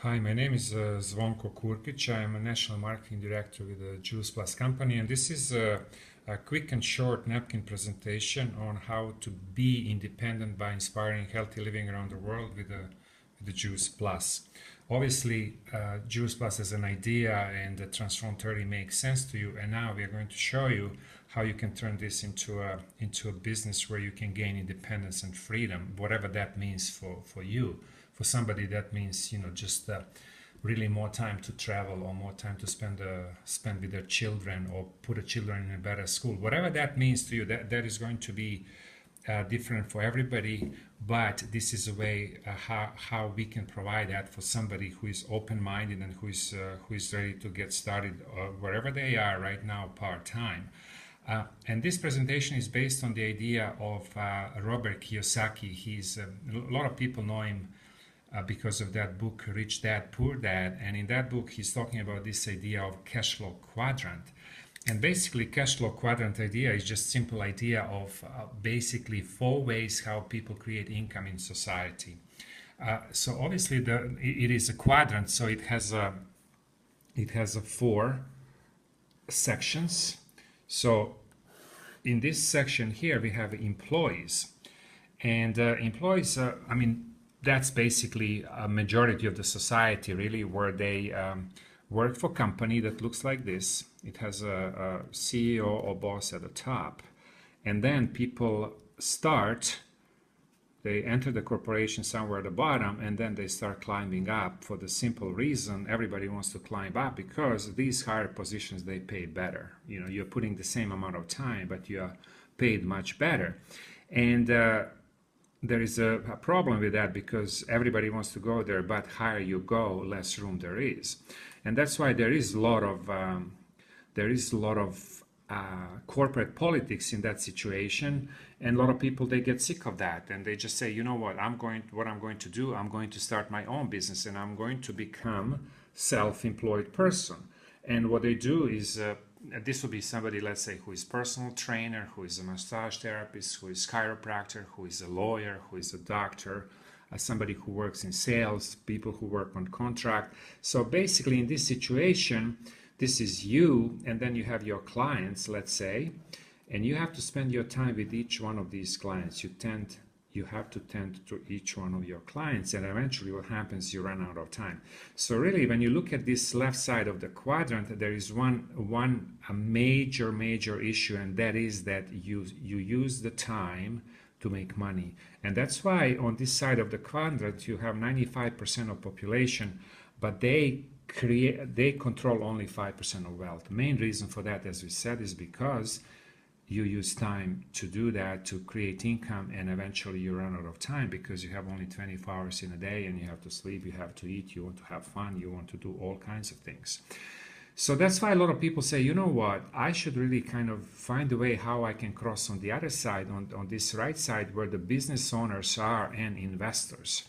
Hi, my name is Zvonko Kurkic. I am a National Marketing Director with the Juice Plus company, and this is a quick and short napkin presentation on how to be independent by inspiring healthy living around the world with the Juice Plus. Obviously, Juice Plus as an idea and the Transform 30 makes sense to you, and now we are going to show you how you can turn this into a business where you can gain independence and freedom, whatever that means for you. For somebody, that means just really more time to travel or more time to spend with their children or put the children in a better school. Whatever that means to you, that is going to be different for everybody. But this is a way how we can provide that for somebody who is open-minded and who is ready to get started wherever they are right now, part-time. And this presentation is based on the idea of Robert Kiyosaki. A lot of people know him because of that book, Rich Dad, Poor Dad. And in that book, he's talking about this idea of cash flow quadrant. And basically, cash flow quadrant idea is just simple idea of basically 4 ways how people create income in society. So obviously, it is a quadrant, so it has a 4 sections. So in this section here, we have employees. And employees, that's basically a majority of the society, really, where they work for a company that looks like this. It has a CEO or boss at the top. And then people they enter the corporation somewhere at the bottom, and then they start climbing up for the simple reason everybody wants to climb up, because these higher positions, they pay better. You're putting the same amount of time, but you are paid much better. And there is a problem with that, because everybody wants to go there, but higher you go, less room there is. And that's why there is a lot of corporate politics in that situation, and a lot of people, they get sick of that, and they just say, you know what, I'm going to start my own business, and I'm going to become self-employed person. And what they do is this will be somebody, let's say, who is personal trainer, who is a massage therapist, who is chiropractor, who is a lawyer, who is a doctor, somebody who works in sales, people who work on contract. So basically, in this situation, this is you, and then you have your clients, let's say, and you have to spend your time with each one of these clients. You have to tend to each one of your clients, and eventually what happens, you run out of time. So really, when you look at this left side of the quadrant, there is a major issue, and that is that you use the time to make money. And that's why on this side of the quadrant, you have 95% of population, but they control only 5% of wealth. The main reason for that, as we said, is because you use time to do that, to create income, and eventually you run out of time, because you have only 24 hours in a day, and you have to sleep, you have to eat, you want to have fun, you want to do all kinds of things. So that's why a lot of people say, you know what, I should really kind of find a way how I can cross on the other side, on this right side, where the business owners are and investors.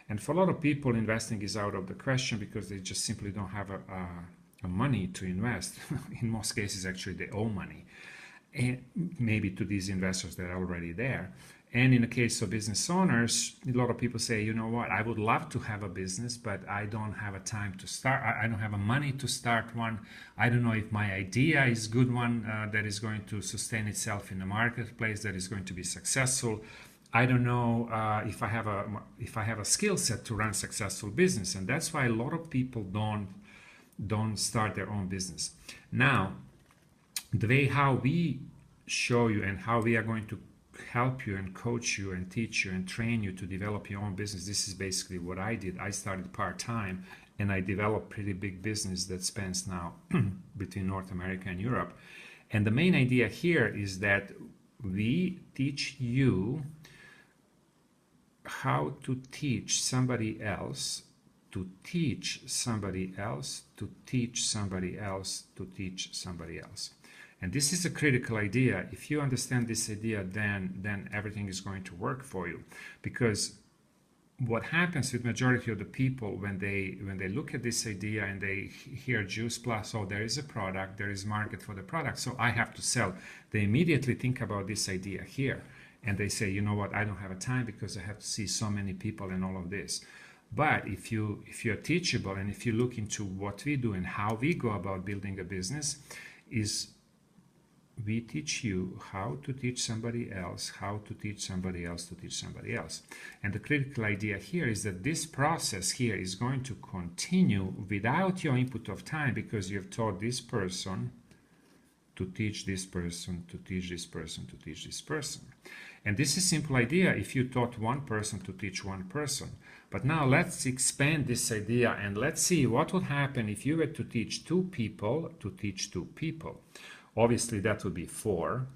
And for a lot of people, investing is out of the question, because they just simply don't have a money to invest. In most cases, actually, they owe money, and maybe to these investors that are already there. And in the case of business owners, a lot of people say, you know what, I would love to have a business, but I don't have a time to start. I don't have a money to start one. I don't know if my idea is a good one that is going to sustain itself in the marketplace, that is going to be successful. I don't know if I have a skill set to run a successful business. And that's why a lot of people don't start their own business. Now, the way how we show you and how we are going to help you and coach you and teach you and train you to develop your own business, this is basically what I did. I started part-time, and I developed pretty big business that spans now between North America and Europe. And the main idea here is that we teach you how to teach somebody else to teach somebody else to teach somebody else to teach somebody else. And this is a critical idea. If you understand this idea, then everything is going to work for you. Because what happens with majority of the people, when they look at this idea and they hear Juice Plus, oh, there is a product, there is market for the product, so I have to sell. They immediately think about this idea here. And they say, you know what, I don't have a time because I have to see so many people and all of this. But if you're teachable, and if you look into what we do and how we go about building a business, is we teach you how to teach somebody else, how to teach somebody else to teach somebody else. And the critical idea here is that this process here is going to continue without your input of time, because you've taught this person to teach this person, to teach this person, to teach this person. And this is a simple idea if you taught one person to teach one person. But now let's expand this idea and let's see what would happen if you were to teach two people to teach two people. Obviously that would be 4,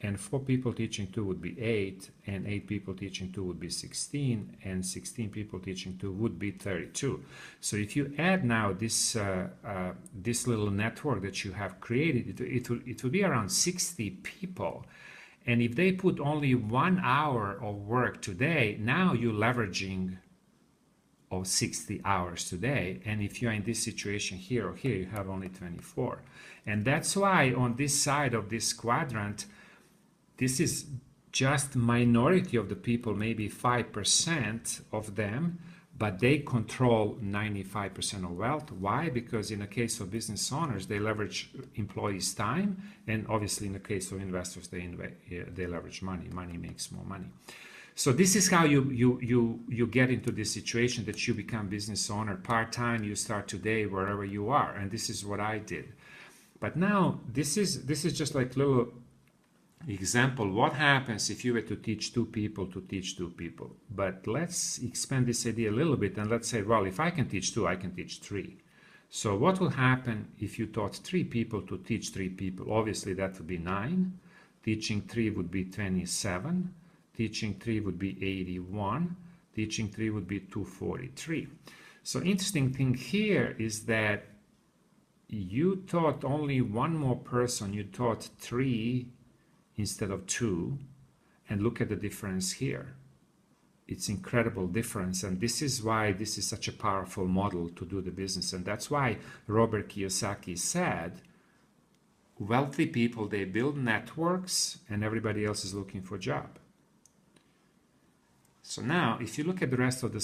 and 4 people teaching 2 would be 8, and 8 people teaching 2 would be 16, and 16 people teaching 2 would be 32. So if you add now this this little network that you have created, it would be around 60 people. And if they put only 1 hour of work today, now you're leveraging of 60 hours today. And if you're in this situation here or here, you have only 24. And that's why on this side of this quadrant, this is just minority of the people, maybe 5% of them, but they control 95% of wealth. Why? Because in the case of business owners, they leverage employees' time, and obviously in the case of investors, they leverage money. Money makes more money. So this is how you get into this situation that you become business owner part-time. You start today wherever you are, and this is what I did. But now this is just like little example. What happens if you were to teach 2 people to teach 2 people? But let's expand this idea a little bit, and let's say, well, if I can teach 2, I can teach 3. So what will happen if you taught 3 people to teach 3 people? Obviously that would be 9. Teaching 3 would be 27. Teaching 3 would be 81. Teaching 3 would be 243. So interesting thing here is that you taught only one more person. You taught 3 instead of 2, and look at the difference here. It's incredible difference, and this is why this is such a powerful model to do the business. And that's why Robert Kiyosaki said, wealthy people, they build networks and everybody else is looking for a job. So now, if you look at the rest of the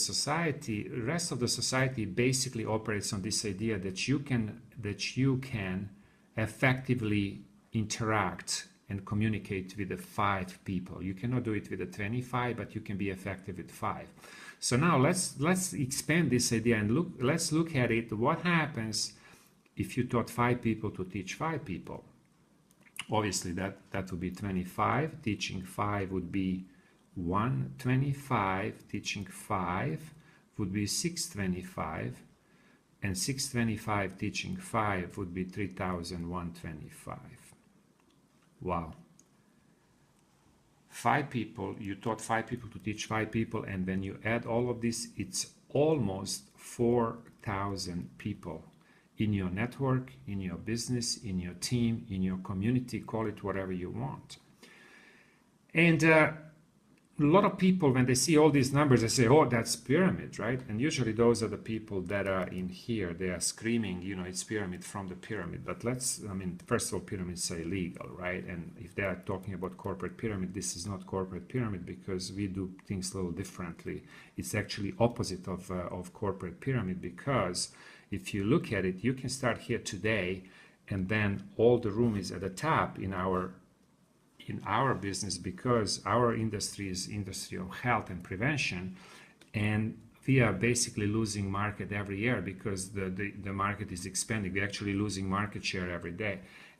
society basically operates on this idea that you can effectively interact and communicate with the 5 people. You cannot do it with the 25, but you can be effective with 5. So now let's expand this idea and let's look at it. What happens if you taught 5 people to teach 5 people? Obviously that would be 25. Teaching 5 would be 125. Teaching 5 would be 625, and 625 teaching 5 would be 3,125. Wow. 5 people, you taught 5 people to teach 5 people, and when you add all of this, it's almost 4,000 people in your network, in your business, in your team, in your community, call it whatever you want. And a lot of people, when they see all these numbers, they say, oh, that's pyramid, right? And usually those are the people that are in here. They are screaming, you know, it's pyramid from the pyramid. But first of all, pyramids are illegal, right? And if they are talking about corporate pyramid, this is not corporate pyramid, because we do things a little differently. It's actually opposite of corporate pyramid, because if you look at it, you can start here today, and then all the room is at the top in our business, because our industry is industry of health and prevention, and we are basically losing market every year because the market is expanding. We're actually losing market share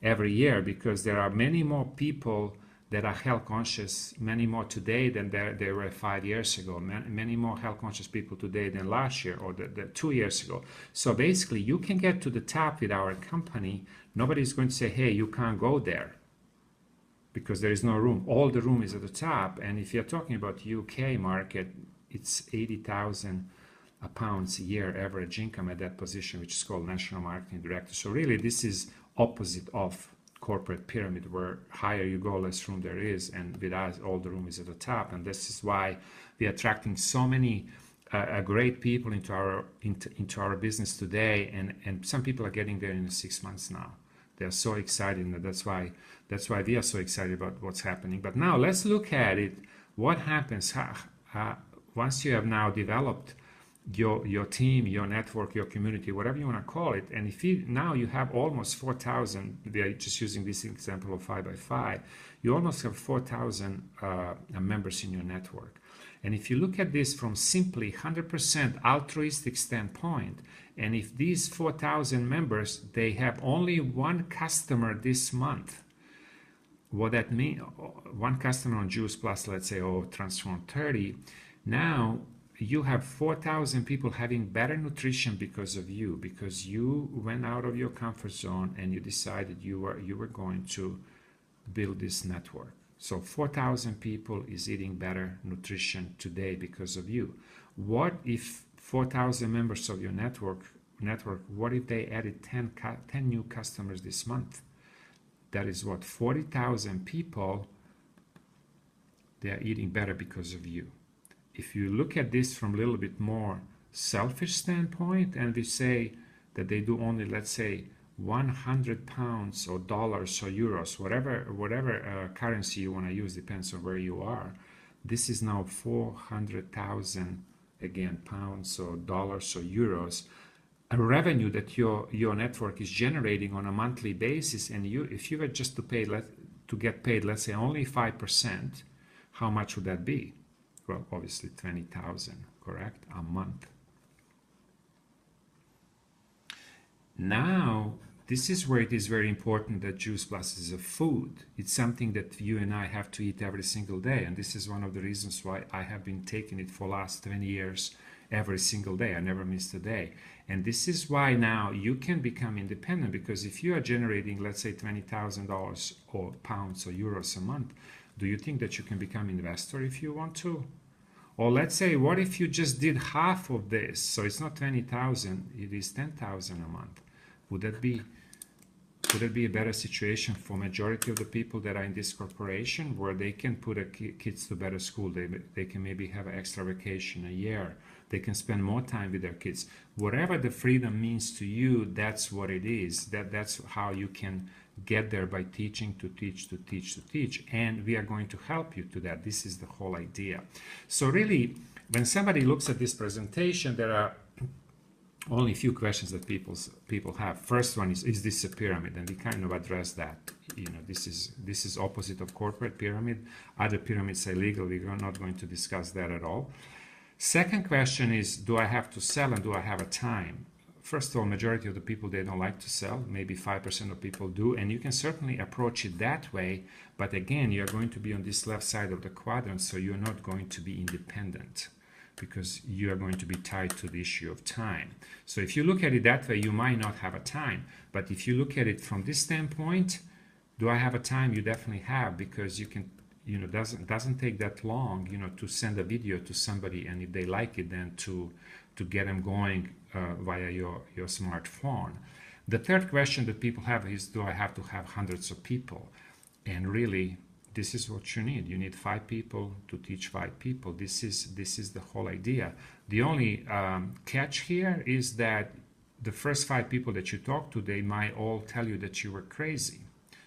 every year, because there are many more people that are health conscious, many more today than there were 5 years ago, many more health conscious people today than last year or the 2 years ago. So basically you can get to the top with our company. Nobody's going to say, hey, you can't go there, because there is no room. All the room is at the top. And if you're talking about UK market, it's 80,000 pounds a year average income at that position, which is called National Marketing Director. So really this is opposite of corporate pyramid, where higher you go, less room there is, and with us, all the room is at the top. And this is why we are attracting so many great people into our business today, and some people are getting there in 6 months now. They're so excited, and that's why we are so excited about what's happening. But now let's look at it. What happens once you have now developed your team, your network, your community, whatever you want to call it. And if you now you have almost 4,000, we are just using this example of 5 by 5, you almost have 4,000 members in your network. And if you look at this from simply 100% altruistic standpoint, and if these 4,000 members, they have only one customer this month, what that means, one customer on Juice Plus, let's say, or Transform 30, now you have 4,000 people having better nutrition because of you, because you went out of your comfort zone and you decided you were going to build this network. So 4,000 people is eating better nutrition today because of you. What if 4,000 members of your network, what if they added 10 new customers this month? That is what, 40,000 people, they are eating better because of you. If you look at this from a little bit more selfish standpoint, and we say that they do only, let's say, 100 pounds or dollars or euros, whatever currency you want to use, depends on where you are. This is now 400,000, again, pounds or dollars or euros, a revenue that your network is generating on a monthly basis. And if you were just to get paid, let's say, only 5%, how much would that be? Well, obviously 20,000, correct, a month. Now, this is where it is very important that Juice Plus is a food. It's something that you and I have to eat every single day. And this is one of the reasons why I have been taking it for the last 20 years, every single day. I never missed a day. And this is why now you can become independent, because if you are generating, let's say, $20,000 or pounds or euros a month, do you think that you can become an investor if you want to? Or let's say, what if you just did half of this? So it's not 20,000, it is 10,000 a month. Would it be a better situation for majority of the people that are in this corporation, where they can put kids to better school? They can maybe have an extra vacation a year. They can spend more time with their kids. Whatever the freedom means to you, that's what it is. That's how you can get there, by teaching to teach. And we are going to help you to that. This is the whole idea. So really, when somebody looks at this presentation, there are only a few questions that people have. First one is this a pyramid? And we kind of address that. You know, this is opposite of corporate pyramid. Other pyramids are illegal. We're not going to discuss that at all. Second question is, do I have to sell and do I have a time? First of all, majority of the people, they don't like to sell. Maybe 5% of people do, and you can certainly approach it that way. But again, you're going to be on this left side of the quadrant, so you're not going to be independent, because you are going to be tied to the issue of time. So if you look at it that way, you might not have a time. But if you look at it from this standpoint, do I have a time? You definitely have, because you can, you know, doesn't take that long, you know, to send a video to somebody, and if they like it, then to get them going via your smartphone. The third question that people have is, do I have to have hundreds of people? And really, this is what you need. You need 5 people to teach 5 people. This is the whole idea. The only catch here is that the first 5 people that you talk to, they might all tell you that you were crazy.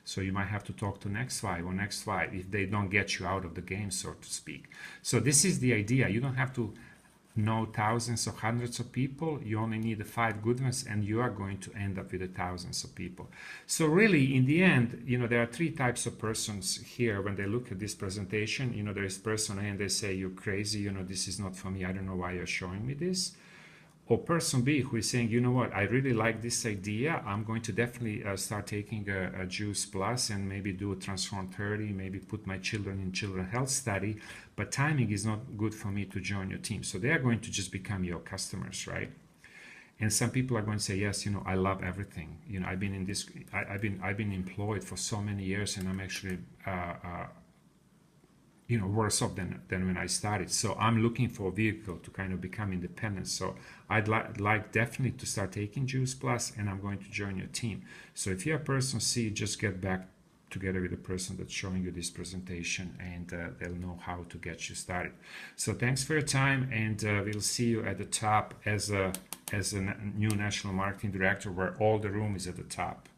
So you might have to talk to next 5 if they don't get you out of the game, so to speak. So this is the idea. You don't have to know thousands or hundreds of people. You only need the 5 good ones, and you are going to end up with the thousands of people. So really, in the end, you know, there are 3 types of persons here when they look at this presentation. You know, there is person A, and they say, you're crazy, you know, this is not for me, I don't know why you're showing me this. Or person B, who is saying, you know what, I really like this idea. I'm going to definitely start taking a Juice Plus and maybe do a Transform 30, maybe put my children in children health study, but timing is not good for me to join your team. So they are going to just become your customers, right? And some people are going to say, yes, you know, I love everything. You know, I've been in this, I've been employed for so many years, and I'm actually you know, worse off than when I started. So I'm looking for a vehicle to kind of become independent. So I'd like definitely to start taking Juice Plus, and I'm going to join your team. So if you're a person C, just get back together with the person that's showing you this presentation, and they'll know how to get you started. So thanks for your time, and we'll see you at the top as a new National Marketing Director, where all the room is at the top.